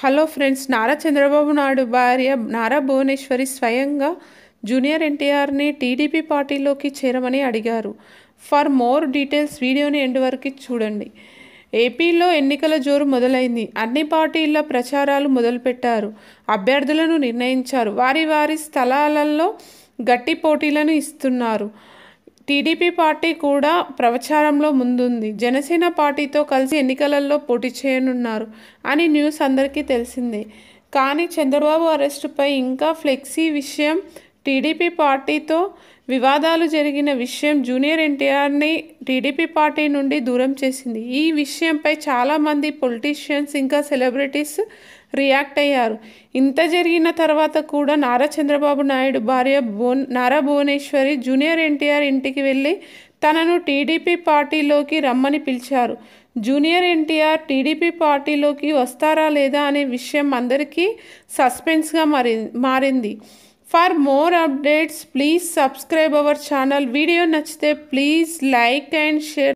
Hello friends, Nara Chandrababu Naidu భార్య నారా భువనేశ్వరి స్వయంగా junior ఎన్టీఆర్ని టీడీపీ పార్టీలోకి చేరమని అడిగారు. ఫర్ మోర్ డీటెయిల్స్ వీడియోని ఎండ్ వరకు చూడండి. ఏపీలో ఎన్నికల జోరు మొదలైంది. అన్ని పార్టీల ప్రచారాలు మొదలుపెట్టారు. అభ్యర్థులను నిర్ణయించారు. వారి స్థలాలలో గట్టి పోటీలను ఇస్తున్నారు. టీడీపీ పార్టీ కూడా ప్రచారంలో ముందుంది. జనసేన పార్టీతో కలిసి ఎన్నికలలో పోటీ చేయనున్నారు అని న్యూస్ అందరికీ తెలిసిందే. కానీ చంద్రబాబు అరెస్టుపై ఇంకా ఫ్లెక్సీ విషయం, టీడీపీ పార్టీతో వివాదాలు జరిగిన విషయం జూనియర్ ఎన్టీఆర్ని టీడీపీ పార్టీ నుండి దూరం చేసింది. ఈ విషయంపై చాలామంది పొలిటీషియన్స్ ఇంకా సెలబ్రిటీస్ రియాక్ట్ అయ్యారు. ఇంత జరిగిన తర్వాత కూడా నారా చంద్రబాబు నాయుడు భార్య నారా భువనేశ్వరి జూనియర్ ఎన్టీఆర్ ఇంటికి వెళ్ళి తనను టీడీపీ పార్టీలోకి రమ్మని పిలిచారు. జూనియర్ ఎన్టీఆర్ టీడీపీ పార్టీలోకి వస్తారా లేదా అనే విషయం అందరికీ సస్పెన్స్గా మారింది. For more updates please subscribe our channel. Video నచ్చితే ప్లీజ్ లైక్ అండ్ షేర్.